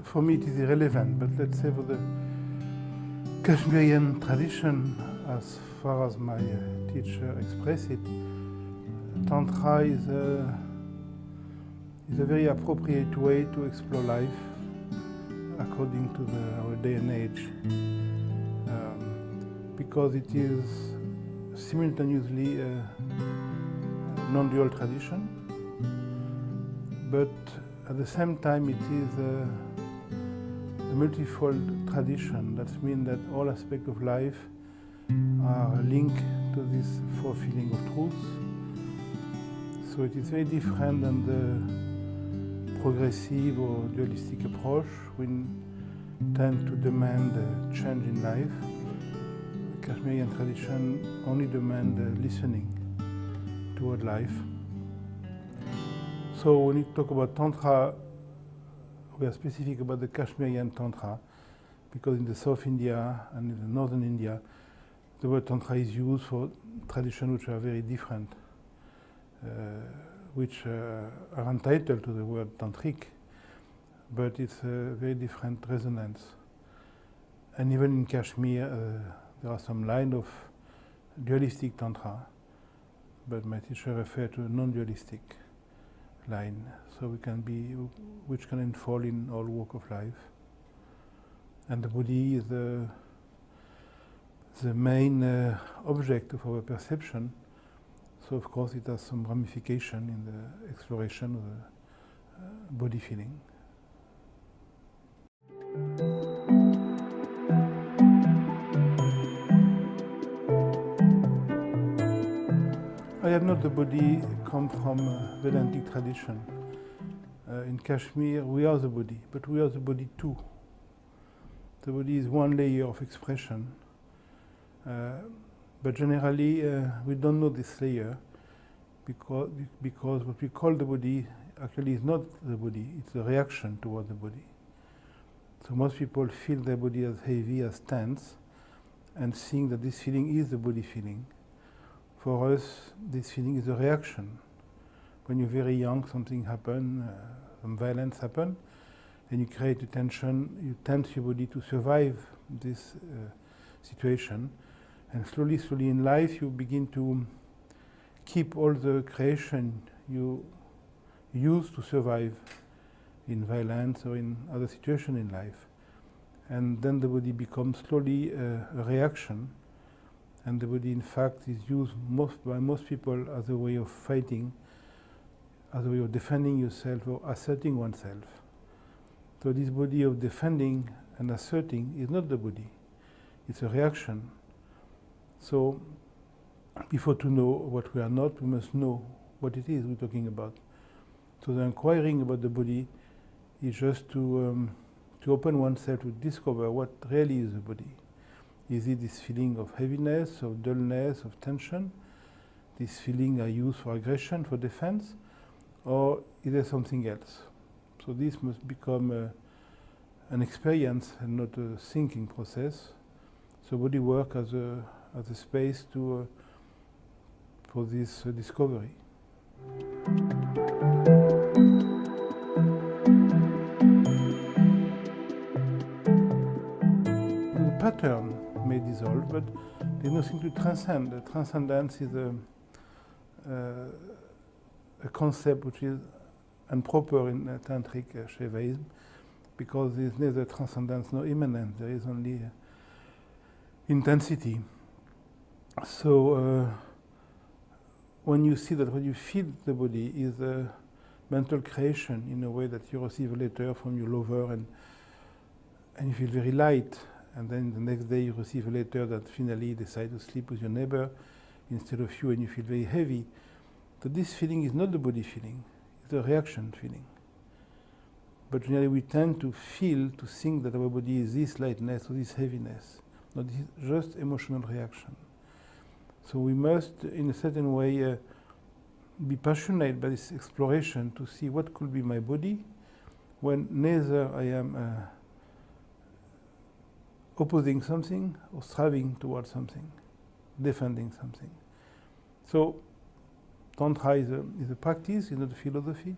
For me it is irrelevant, but let's say for the Kashmirian tradition, as far as my teacher expressed it, Tantra is a very appropriate way to explore life according to our day and age, because it is simultaneously a non-dual tradition, but at the same time it is a multifold tradition. That means that all aspects of life are linked to this fulfilling of truth. So it is very different than the progressive or dualistic approach. We tend to demand a change in life. The Kashmirian tradition only demands listening toward life. So when you talk about Tantra, we are specific about the Kashmirian Tantra, because in the South India and in the Northern India, the word Tantra is used for traditions which are very different, which are entitled to the word Tantric, but it's a very different resonance. And even in Kashmir, there are some lines of dualistic Tantra, but my teacher referred to a non-dualistic line, so which can unfold in all walk of life. And the body is the main object of our perception, so of course it has some ramification in the exploration of the body feeling. I have not the body come from Vedantic tradition. In Kashmir, we are the body, but we are the body too. The body is one layer of expression, but generally we don't know this layer because what we call the body actually is not the body, it's a reaction toward the body. So most people feel their body as heavy, as tense, and think that this feeling is the body feeling. For us, this feeling is a reaction. When you're very young, something happens, some violence happens, and you create a tension, you tense your body to survive this situation. And slowly in life, you begin to keep all the creation you use to survive in violence or in other situations in life. And then the body becomes slowly a reaction. And the body, in fact, is used by most people as a way of fighting, as a way of defending yourself or asserting oneself. So this body of defending and asserting is not the body, it's a reaction. So before to know what we are not, we must know what it is we're talking about. So the inquiring about the body is just to open oneself to discover what really is the body. Is it this feeling of heaviness, of dullness, of tension? This feeling I use for aggression, for defense? Or is there something else? So this must become an experience and not a thinking process. So body work as a space for this discovery. The pattern may dissolve, but there's nothing to transcend. The transcendence is a concept which is improper in tantric Shaivism, because there is neither transcendence nor immanence. There is only intensity. So when you see that what you feel the body is a mental creation, in a way that you receive a letter from your lover and you feel very light, and then the next day you receive a letter that finally decides to sleep with your neighbor instead of you, and you feel very heavy. So this feeling is not the body feeling, it's a reaction feeling. But generally we tend to think that our body is this lightness or this heaviness. No, this is just emotional reaction. So we must, in a certain way, be passionate by this exploration to see what could be my body when neither I am opposing something or striving towards something, defending something. So Tantra is a practice, is not a philosophy.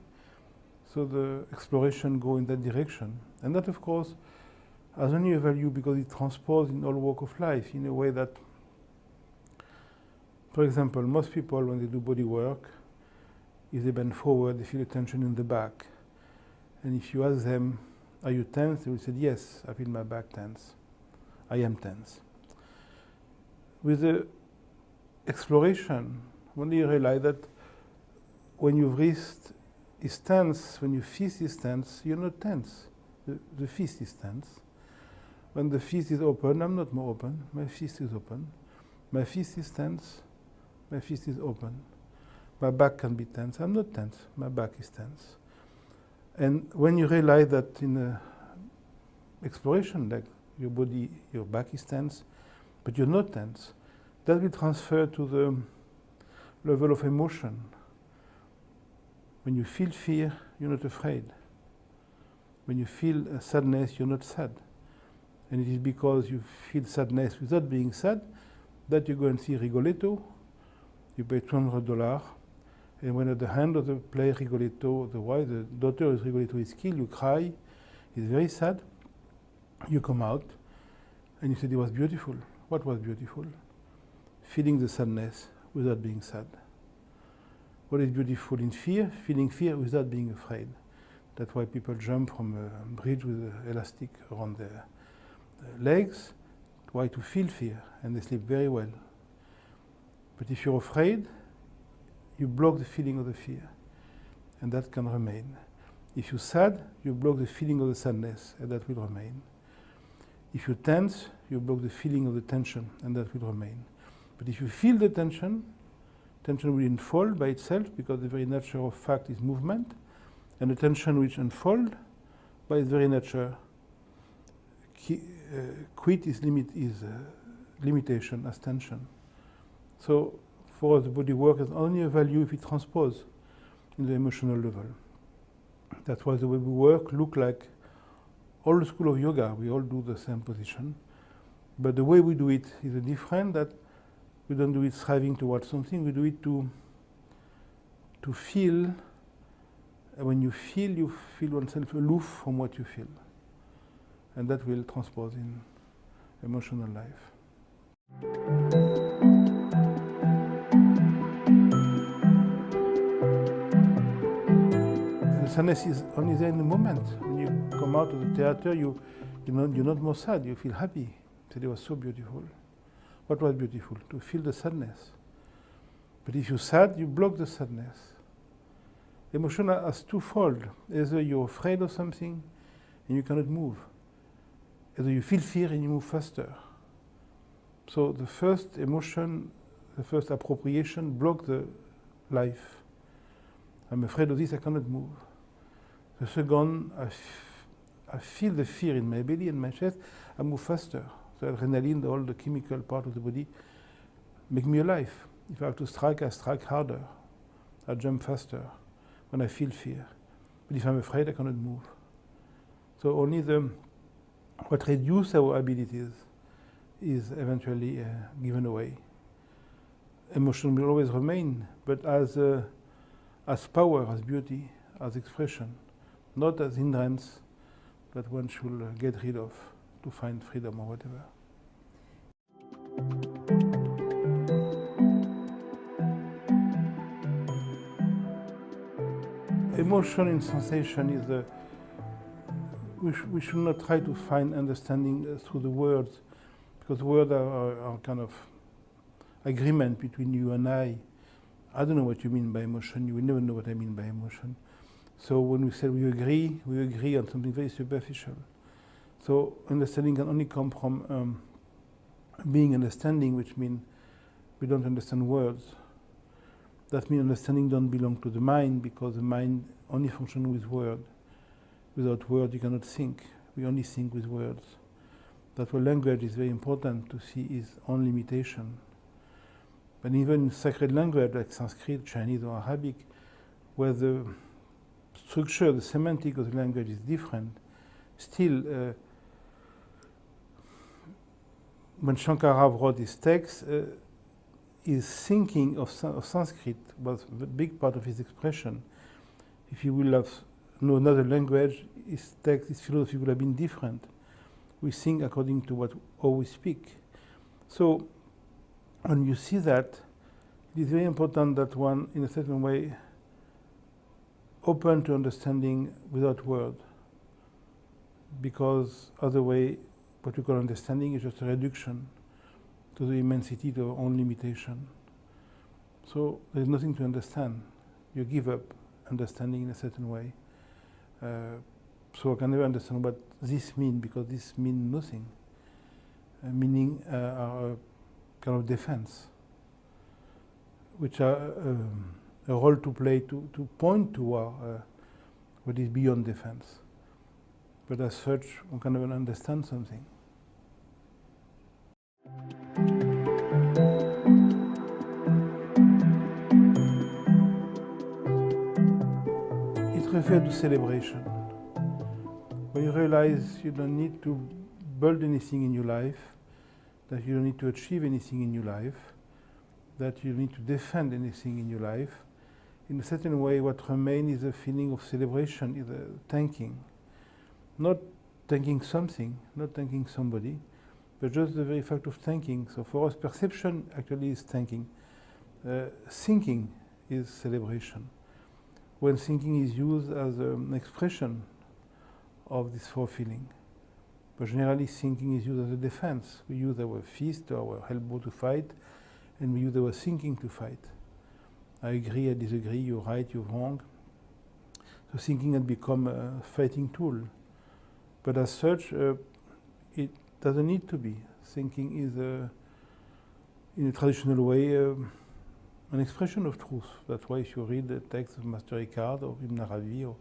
So the exploration go in that direction. And that, of course, has only a value because it transposes in all walk of life in a way that, for example, most people, when they do body work, if they bend forward, they feel a tension in the back. And if you ask them, are you tense? They will say, yes, I feel my back tense. I am tense. With the exploration, when you realize that when your wrist is tense, when your fist is tense, you're not tense. The fist is tense. When the fist is open, I'm not more open. My fist is open. My fist is tense. My fist is open. My back can be tense. I'm not tense. My back is tense. And when you realize that in a exploration, like your body, your back is tense, but you're not tense, that will transfer to the level of emotion. When you feel fear, you're not afraid. When you feel sadness, you're not sad. And it is because you feel sadness without being sad that you go and see Rigoletto, you pay $200, and when at the end of the play Rigoletto, the daughter of Rigoletto is killed, you cry, it's very sad, you come out, and you said it was beautiful. What was beautiful? Feeling the sadness without being sad. What is beautiful in fear? Feeling fear without being afraid. That's why people jump from a bridge with an elastic around their legs, try to feel fear, and they sleep very well. But if you're afraid, you block the feeling of the fear, and that can remain. If you're sad, you block the feeling of the sadness, and that will remain. If you're tense, you block the feeling of the tension, and that will remain. But if you feel the tension will unfold by itself, because the very nature of fact is movement, and the tension which unfolds by its very nature quit is limitation as tension. So for us, the body work has only a value if it transposes in the emotional level. That's why the way we work look like all the school of yoga. We all do the same position, but the way we do it is different. That we don't do it striving towards something. We do it to feel. And when you feel oneself aloof from what you feel, and that will transpose in emotional life. And the sadness is only there in the moment. When you come out of the theater, you're not more sad. You feel happy. So it was so beautiful. What was beautiful? To feel the sadness. But if you're sad, you block the sadness. Emotion has twofold. Either you're afraid of something and you cannot move. Either you feel fear and you move faster. So the first emotion, the first appropriation blocks the life. I'm afraid of this, I cannot move. The second, I feel the fear in my belly and my chest, I move faster. The adrenaline, all the chemical part of the body, make me alive. If I have to strike, I strike harder. I jump faster when I feel fear. But if I'm afraid, I cannot move. So only what reduces our abilities is eventually given away. Emotion will always remain, but as power, as beauty, as expression, not as hindrance that one should get rid of to find freedom or whatever. Emotion and sensation is we should not try to find understanding through the words, because words are kind of agreement between you and I. I don't know what you mean by emotion. You will never know what I mean by emotion. So when we say we agree on something very superficial. So understanding can only come from being understanding, which means we don't understand words. That means understanding don't belong to the mind, because the mind only functions with words. Without words, you cannot think. We only think with words. That's why language is very important to see its own limitation. But even in sacred language like Sanskrit, Chinese, or Arabic, where the structure, the semantic of the language is different, still when Shankara wrote his text, his thinking of Sanskrit was a big part of his expression. If he would have known another language, his text, his philosophy would have been different. We think according to how we speak. So when you see that, it is very important that one, in a certain way, open to understanding without word, because other way, what we call understanding is just a reduction to the immensity of our own limitation. So there's nothing to understand. You give up understanding in a certain way. So I can never understand what this means, because this means nothing. Meaning are a kind of defense, which are a role to play to point to what is beyond defense. But as such, one can never understand something. It refers to celebration. When you realize you don't need to build anything in your life, that you don't need to achieve anything in your life, that you need to defend anything in your life, in a certain way what remains is a feeling of celebration, is a thanking. Not thanking something, not thanking somebody, but just the very fact of thanking. So for us, perception actually is thanking. Thinking is celebration. When thinking is used as an expression of this forefelling. But generally thinking is used as a defense. We use our fist or our elbow to fight, and we use our thinking to fight. I agree, I disagree, you're right, you're wrong. So thinking had become a fighting tool. But as such, it doesn't need to be. Thinking is, in a traditional way, an expression of truth. That's why if you read the text of Master Eckhart or Ibn Arabi or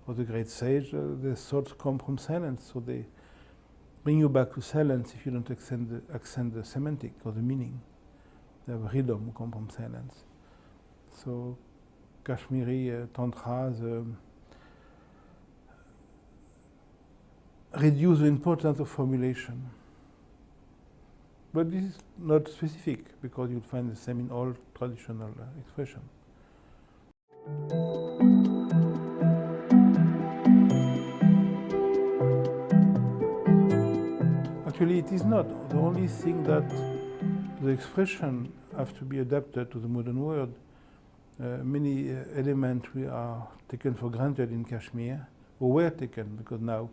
the great sage, their thoughts come from silence. So they bring you back to silence if you don't accent the semantic or the meaning. They have rhythm come from silence. So Kashmiri Tantras reduce the importance of formulation. But this is not specific, because you'll find the same in all traditional expression. Actually, it is not. The only thing that the expression have to be adapted to the modern world. Many elements we are taken for granted in Kashmir, or were taken, because now,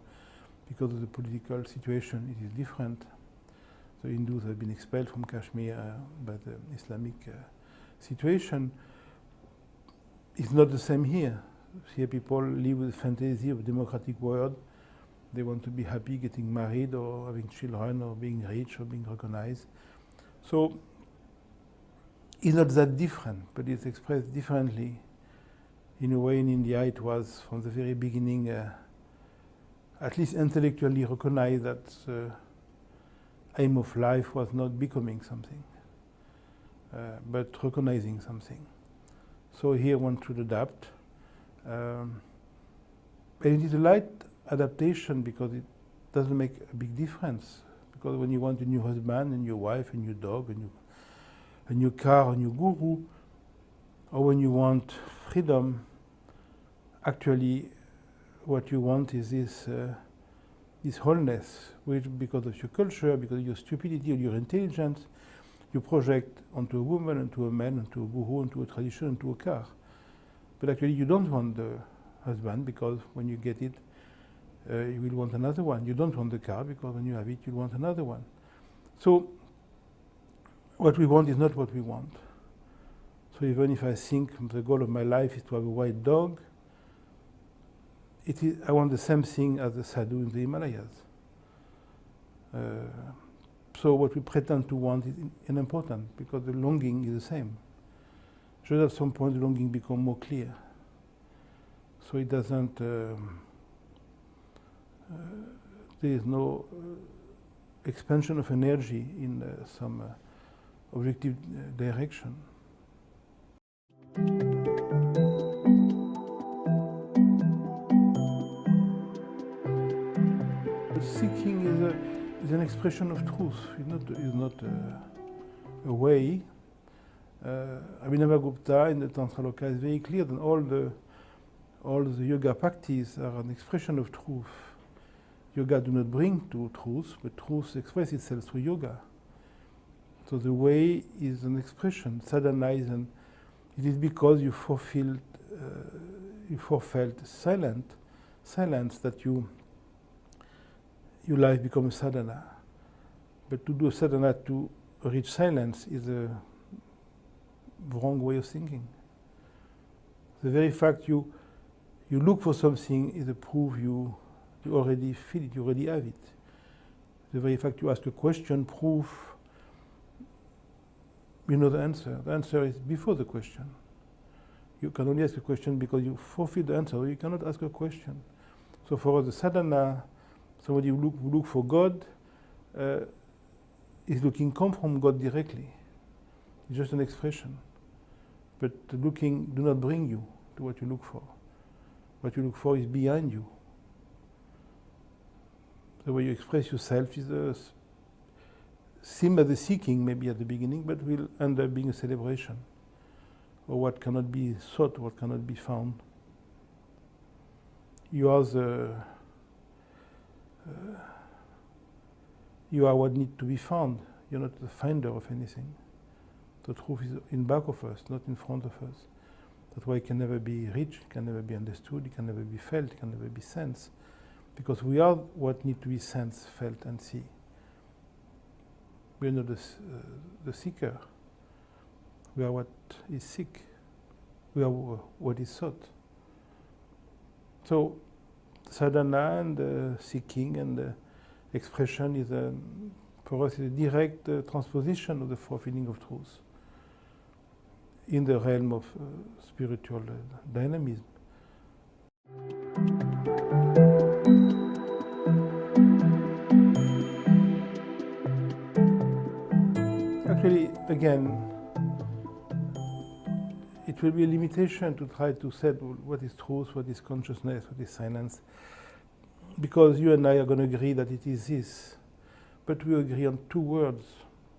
because of the political situation, it is different. The Hindus have been expelled from Kashmir by the Islamic situation. It's not the same here. Here people live with the fantasy of a democratic world. They want to be happy getting married or having children or being rich or being recognized. So it's not that different, but it's expressed differently. In a way, in India, it was from the very beginning, at least intellectually recognized that the aim of life was not becoming something, but recognizing something. So here one should adapt. And it is a light adaptation, because it doesn't make a big difference. Because when you want a new husband, a new wife, a new dog, a new car, a new guru, or when you want freedom, actually what you want is this wholeness, which, because of your culture, because of your stupidity or your intelligence, you project onto a woman, onto a man, onto a guru, onto a tradition, onto a car. But actually you don't want the husband, because when you get it, you will want another one. You don't want the car, because when you have it, you want another one. So what we want is not what we want. So even if I think the goal of my life is to have a white dog, I want the same thing as the sadhu in the Himalayas. So what we pretend to want is unimportant, because the longing is the same. Just at some point the longing becomes more clear. So it doesn't, there is no expansion of energy in some objective direction. Seeking is an expression of truth. It's not a way. Abhinavagupta in the Tantra Loka is very clear that all the yoga practice are an expression of truth. Yoga do not bring to truth, but truth expresses itself through yoga. So the way is an expression. Sadhana is it is because you forfeit silence that your life becomes sadhana. But to do sadhana to reach silence is a wrong way of thinking. The very fact you look for something is a proof you already feel it, you already have it. The very fact you ask a question proves you know the answer. The answer is before the question. You can only ask a question because you forfeit the answer. You cannot ask a question. So for us, the sadhana, somebody who look for God, is looking come from God directly. It's just an expression. But the looking do not bring you to what you look for. What you look for is behind you. The way you express yourself is seem as a seeking maybe at the beginning, but will end up being a celebration, or what cannot be sought, what cannot be found. You are what needs to be found. You're not the finder of anything. The truth is in back of us, not in front of us. That's why it can never be reached, it can never be understood, it can never be felt, it can never be sensed. Because we are what needs to be sensed, felt, and see. We are not the seeker. We are what is seek. We are what is sought. So, sadhana and the seeking and the expression is for us is a direct transposition of the fulfilling of truth in the realm of spiritual dynamism. Actually, again, it will be a limitation to try to say what is truth, what is consciousness, what is silence, because you and I are going to agree that it is this, but we agree on two words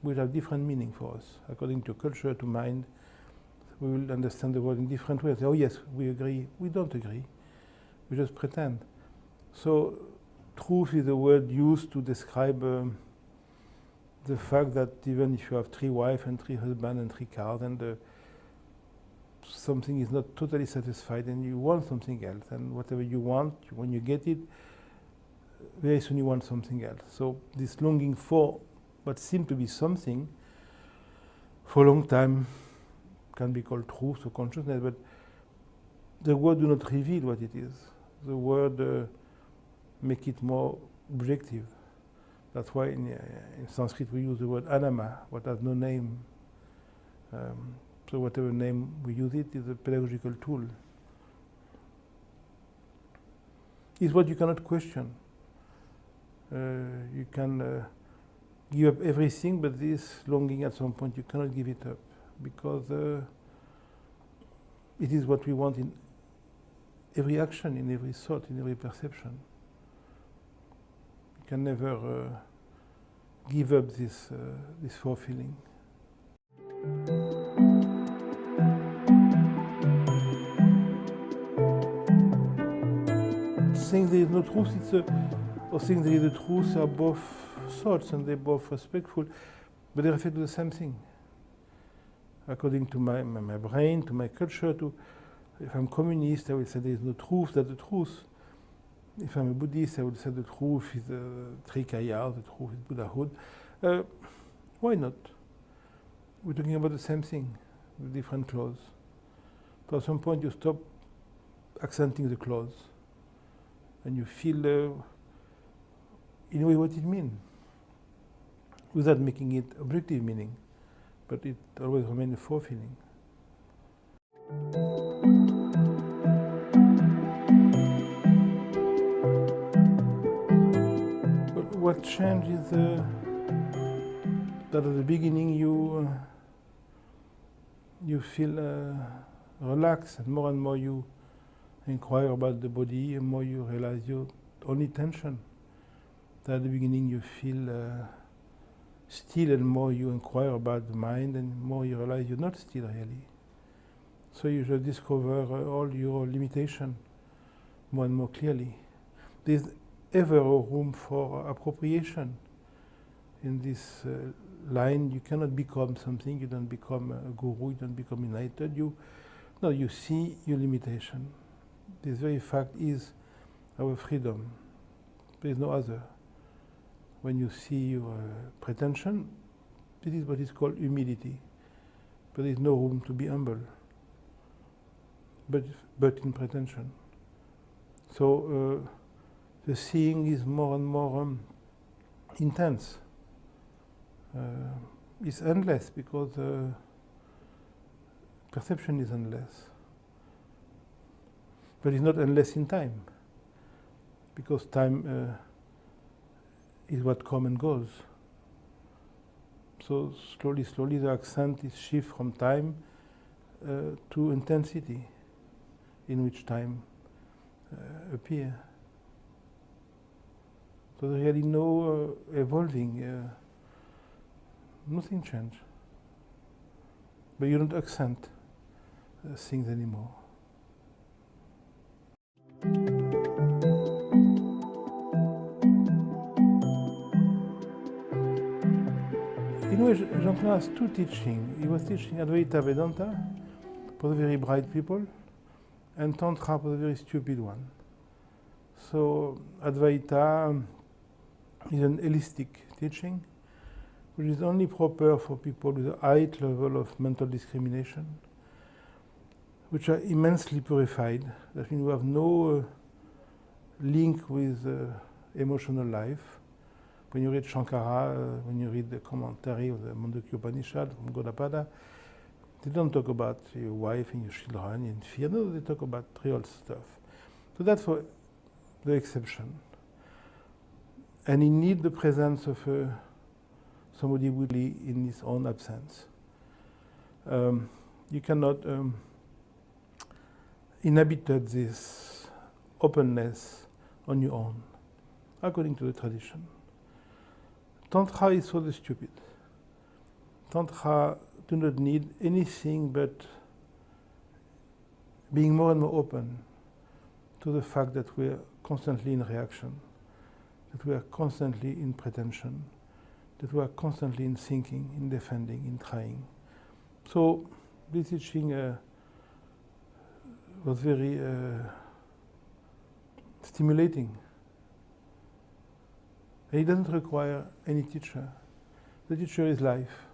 which have different meaning for us. According to culture, to mind, we will understand the word in different ways. Oh yes, we agree. We don't agree. We just pretend. So, truth is a word used to describe the fact that even if you have 3 wives and 3 husbands and 3 cars, and something is not totally satisfied and you want something else, and whatever you want, when you get it, very soon you want something else. So this longing for what seems to be something for a long time can be called truth or consciousness, but the word do not reveal what it is. The word make it more objective. That's why in Sanskrit we use the word anama, what has no name. So whatever name we use it is a pedagogical tool. It's what you cannot question. You can give up everything, but this longing at some point you cannot give it up, because it is what we want in every action, in every thought, in every perception. You can never give up this fulfilling. Saying there is no truth, or saying there is a truth are both thoughts and they're both respectful, but they refer to the same thing. According to my brain, to my culture, if I'm communist, I will say there is no truth, that's the truth. If I'm a Buddhist, I would say the truth is Trikaya, the truth is Buddhahood. Why not? We're talking about the same thing, with different clause. So at some point you stop accenting the clause, and you feel, in a way, what it means, without making it objective meaning, but it always remains a fulfilling. But what changes is that at the beginning you feel relaxed, and more you inquire about the body, and more you realize your only tension that at the beginning you feel still, and more you inquire about the mind, and more you realize you're not still really. So you just discover all your limitation more and more clearly. There's ever a room for appropriation in this line. You cannot become something. You don't become a guru. You don't become enlightened. You see your limitation. This very fact is our freedom. There is no other. When you see your pretension, this is what is called humility. But there is no room to be humble, but in pretension. So the seeing is more and more intense. It's endless because perception is endless. But it's not endless in time, because time is what comes and goes. So slowly the accent is shift from time to intensity, in which time appear. So there's really no evolving, nothing changed. But you don't accent things anymore. In which Jean-Pierre has two teachings. He was teaching Advaita Vedanta for the very bright people, and Tantra for the very stupid one. So Advaita is an holistic teaching, which is only proper for people with a high level of mental discrimination, which are immensely purified. That means we have no link with emotional life. When you read Shankara, when you read the commentary of the Mandukya Upanishad from Gaudapada, they don't talk about your wife and your children and fear. No, they talk about real stuff. So that's for the exception. And you need the presence of somebody really in his own absence. You cannot inhabit this openness on your own, according to the tradition. Tantra is for the stupid. Tantra do not need anything but being more and more open to the fact that we are constantly in reaction, that we are constantly in pretension, that we are constantly in thinking, in defending, in trying. So this teaching was very stimulating. And it doesn't require any teacher. The teacher is life.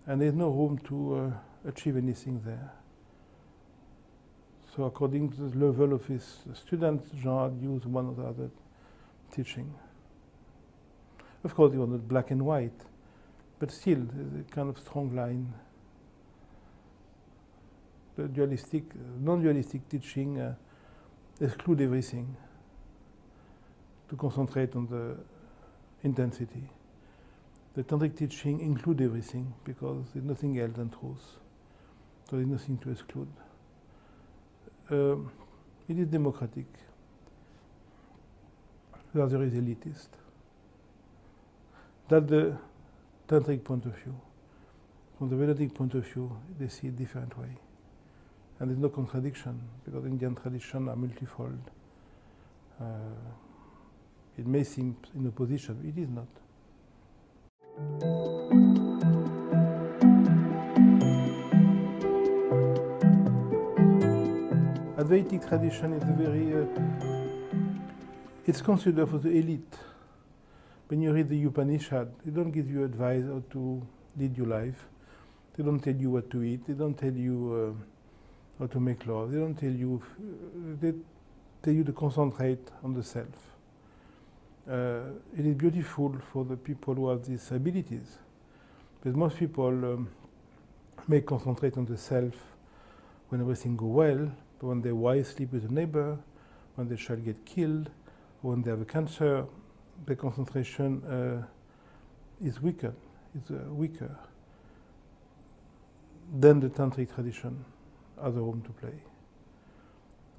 And there's no room to achieve anything there. So according to the level of his students, Jean had used one or the other teaching. Of course, it was not black and white, but still, there's a kind of strong line. The dualistic, non-dualistic teaching exclude everything to concentrate on the intensity. The tantric teaching include everything because there's nothing else than truth. So there's nothing to exclude. It is democratic. The other is elitist. That's the tantric point of view. From the Vedic point of view, they see it a different way. And there's no contradiction, because Indian traditions are multifold. It may seem in opposition, it is not. Advaitic tradition is a very, it's considered for the elite. When you read the Upanishad, they don't give you advice how to lead your life. They don't tell you what to eat. They don't tell you how to make love. They don't tell you, they tell you to concentrate on the self. It is beautiful for the people who have these abilities. Because most people may concentrate on the self when everything goes well, but when their wife sleeps with a neighbor, when their child gets killed, or when they have a cancer, the concentration is weaker. Then the tantric tradition has a room to play.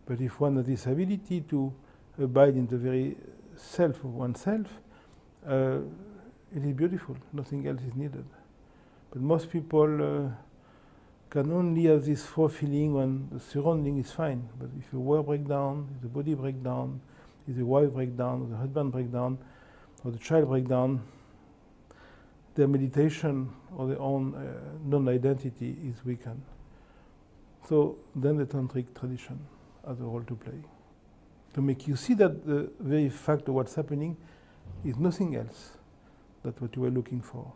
But if one has this ability to abide in the very self of oneself, it is beautiful. Nothing else is needed. But most people can only have this full feeling when the surrounding is fine. But if your work breaks down, if the body breaks down, if the wife breaks down, or the husband breaks down, or the child breaks down, their meditation or their own non-identity is weakened. So then the tantric tradition has a role to play. To make you see that the very fact of what's happening is nothing else than what you were looking for.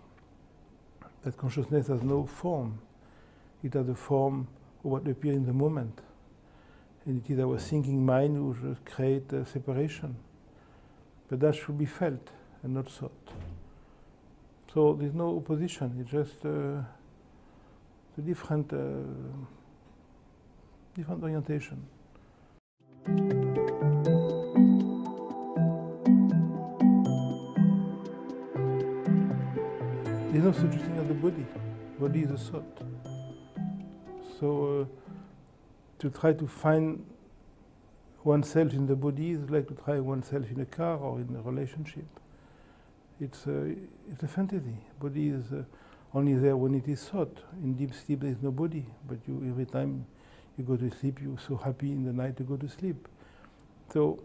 That consciousness has no form. It has the form of what appears in the moment. And it is our thinking mind which will create a separation. But that should be felt and not thought. So there's no opposition, it's just a different orientation. There's no such thing as the body. Body is a thought. So to try to find oneself in the body is like to try oneself in a car or in a relationship. It's a fantasy. Body is only there when it is thought. In deep sleep there is no body, but every time you go to sleep you're so happy in the night to go to sleep. So,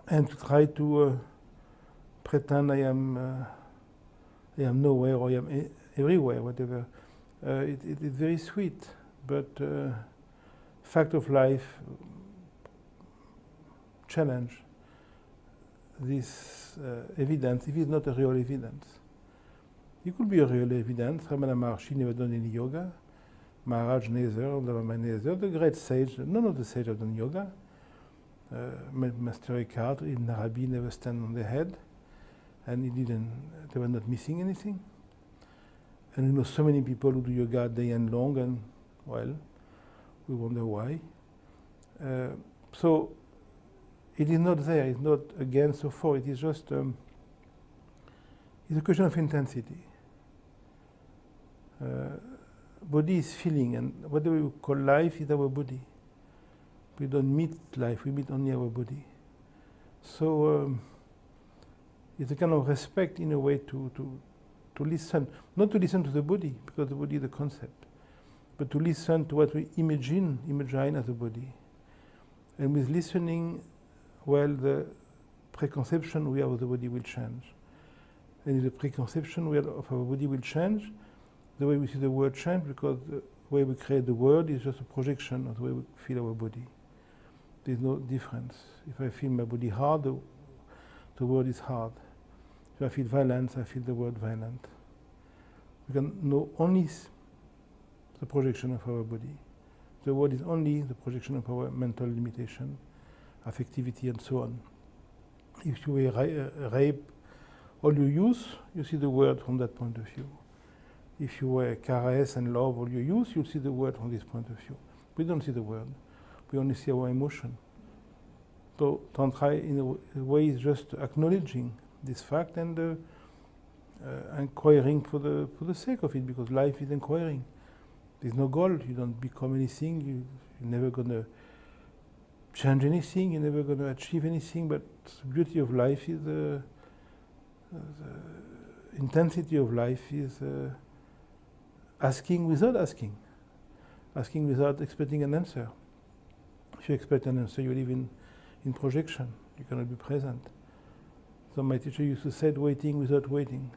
and to try to pretend I am nowhere or I am everywhere, whatever, it is very sweet, but fact of life challenge this evidence, if it's not a real evidence. It could be a real evidence. Ramana Maharshi never done any yoga. Maharaj neither, Lama neither. The great sage, none of the sages have done yoga. Master Eckhart in Arabi never stand on their head, and they were not missing anything. And you know so many people who do yoga day and long, and well, we wonder why. So it is not there, it's not against or for, it is just it's a question of intensity. Body is feeling, and whatever we call life is our body. We don't meet life, we meet only our body. So it's a kind of respect in a way to listen, not to listen to the body, because the body is the concept, but to listen to what we imagine as a body. And with listening, well, the preconception we have of the body will change. And if the preconception we have of our body will change, the way we see the world change, because the way we create the world is just a projection of the way we feel our body. There's no difference. If I feel my body hard, the world is hard. If I feel violence, I feel the world violent. We can know only the projection of our body. The world is only the projection of our mental limitation, affectivity, and so on. If you rape all you use, you see the world from that point of view. If you caress and love all you use, you'll see the world from this point of view. We don't see the world. We only see our emotion. So Tantra, in a way, is just acknowledging this fact and inquiring for the sake of it, because life is inquiring. There's no goal. You don't become anything. You're never going to change anything. You're never going to achieve anything. But the beauty of life is the intensity of life is asking without asking without expecting an answer. If you expect an answer, you live in projection. You cannot be present. So my teacher used to say, waiting without waiting.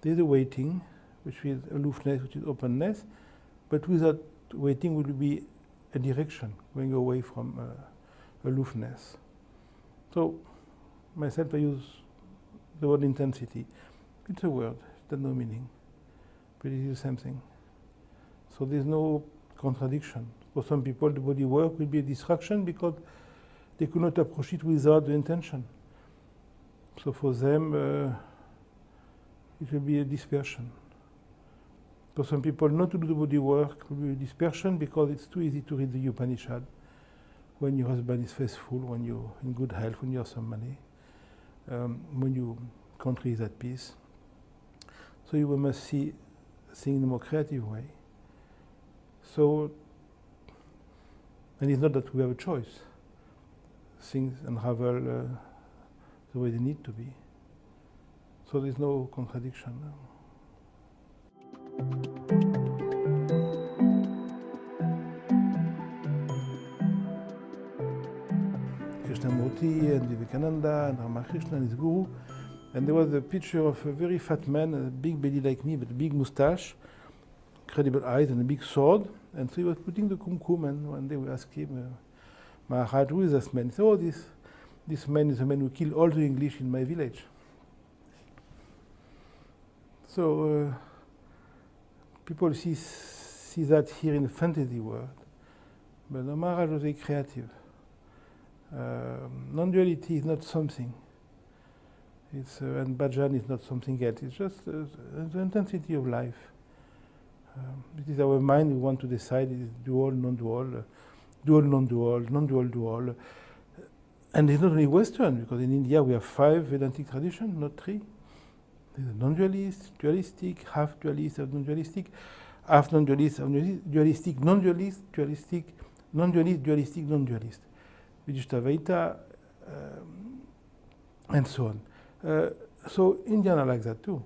There's a waiting, which is aloofness, which is openness, but without waiting will be a direction, going away from aloofness. So myself, I use the word intensity. It's a word, it has no meaning, but it is the same thing. So there's no contradiction. For some people, the body work will be a distraction because they could not approach it without the intention. So for them, it will be a dispersion. For some people, not to do the body work will be a dispersion because it's too easy to read the Upanishad when your husband is faithful, when you're in good health, when you have some money, when your country is at peace. So you must see things in a more creative way. So, and it's not that we have a choice. Things unravel the way they need to be. So there's no contradiction now. Krishnamurti and Vivekananda and Ramakrishna and his guru, and there was a picture of a very fat man, a big belly like me, but a big mustache, incredible eyes and a big sword, and so he was putting the kumkum, and one day we asked him, Maharaj, who is this man? He said, oh, this man is a man who killed all the English in my village. So people see that here in the fantasy world, but the Maharaj was very creative. Non-duality is not something. It's and bhajan is not something else. It's just the intensity of life. It is our mind we want to decide. It is dual, non-dual, dual, non-dual, non-dual, dual. And it's not only Western, because in India we have 5 Vedantic traditions, not 3. There's a non-dualist, dualistic, half dualist, non-dualistic, half non-dualist, dualistic, non-dualist, dualistic, non-dualist, dualistic, non-dualist. Vijistavaita, and so on. So Indians are like that too.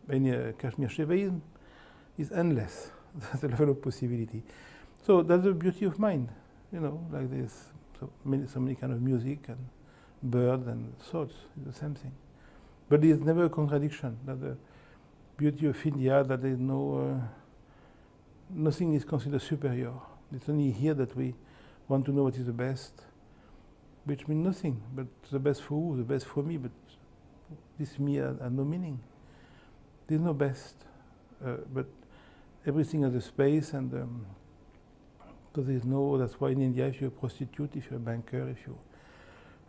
And Kashmir Shivaism is endless. That's the level of possibility. So that's the beauty of mind, like this. So many kind of music and birds and thoughts, it's the same thing. But there's never a contradiction. That's the beauty of India, that there is nothing is considered superior. It's only here that we want to know what is the best, which means nothing, but the best for who, the best for me, but this me has no meaning. There's no best, but everything has a space, and so there's no, that's why in India, if you're a prostitute, if you're a banker, if you're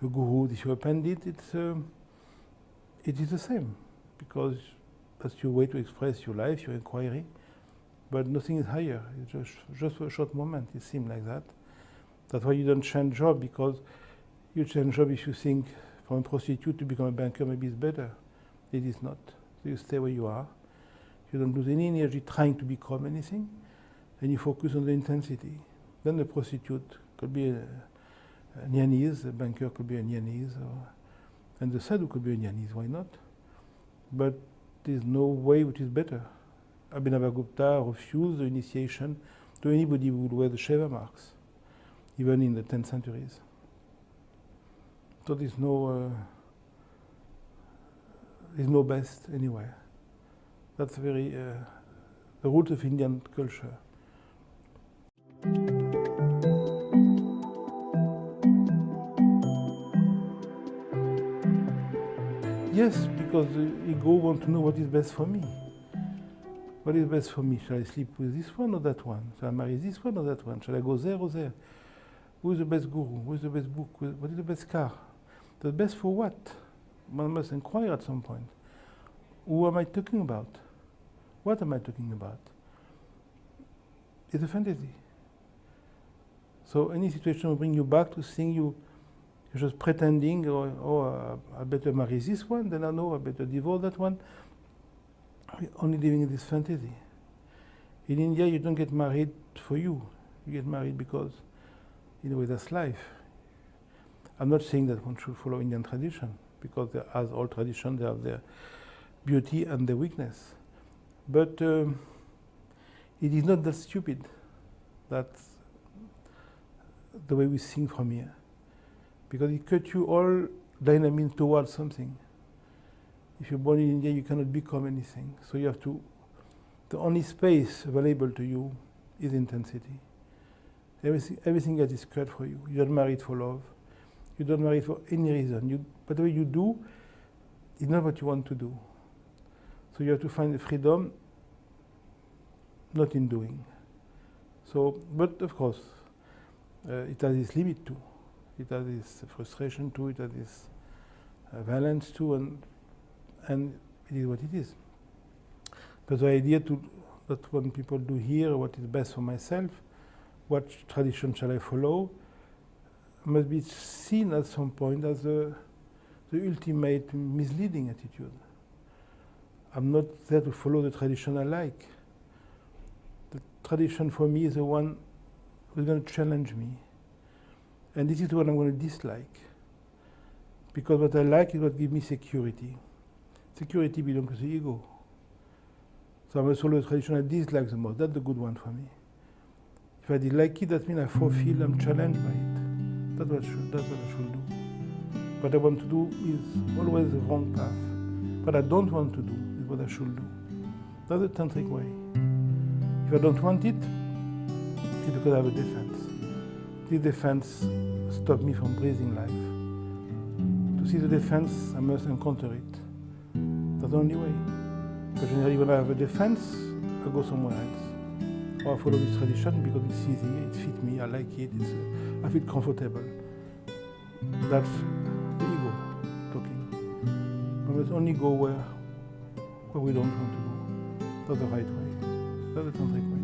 a guru, if you're a pandit, it is the same, because that's your way to express your life, your inquiry, but nothing is higher. It's just for a short moment, it seems like that. That's why you don't change job, because you change job if you think from a prostitute to become a banker, maybe it's better. It is not. So you stay where you are. You don't lose any energy trying to become anything, and you focus on the intensity. Then the prostitute could be a Nyanese, a banker could be a Nyanese, and the sadhu could be a Nyanese, why not? But there's no way which is better. Abhinavagupta refused the initiation to anybody who would wear the Shiva marks, even in the 10th centuries. So there's no best anywhere. That's very the root of Indian culture. Yes, because the ego wants to know what is best for me. What is best for me? Shall I sleep with this one or that one? Shall I marry this one or that one? Shall I go there or there? Who is the best guru? Who is the best book? What is the best car? The best for what? One must inquire at some point. Who am I talking about? What am I talking about? It's a fantasy. So any situation will bring you back to seeing you're just pretending, I better marry this one, then I know I better divorce that one. We're only living in this fantasy. In India, you don't get married for you. You get married because, in a way, that's life. I'm not saying that one should follow Indian tradition, because as all traditions, they have their beauty and their weakness. But it is not that stupid. That's the way we think from here. Because it cuts you all dynamism towards something. If you're born in India, you cannot become anything. So you have to, the only space available to you is intensity. Everything else is cut for you. You're not married for love. You don't marry for any reason. Whatever you do is not what you want to do. So you have to find the freedom not in doing. So, but of course, it has its limit too. It has its frustration too, it has its violence too, and it is what it is. But the idea that when people do here, what is best for myself, what tradition shall I follow, must be seen at some point as the ultimate misleading attitude. I'm not there to follow the tradition I like. The tradition for me is the one who's going to challenge me. And this is what I'm going to dislike. Because what I like is what gives me security. Security belongs to the ego. So I must follow the tradition I dislike the most. That's the good one for me. If I dislike it, that means I fulfill, I'm challenged by it. That's what I should do. What I want to do is always the wrong path. What I don't want to do is what I should do. That's the tantric way. If I don't want it, it's because I have a defense. This defense stops me from breathing life. To see the defense, I must encounter it. That's the only way. Because generally when I have a defense, I go somewhere else. Or I follow this tradition because it's easy, it fits me, I like it, I feel comfortable. That's the ego talking. We must only go where we don't want to go. That's the right way. That's the tantric way.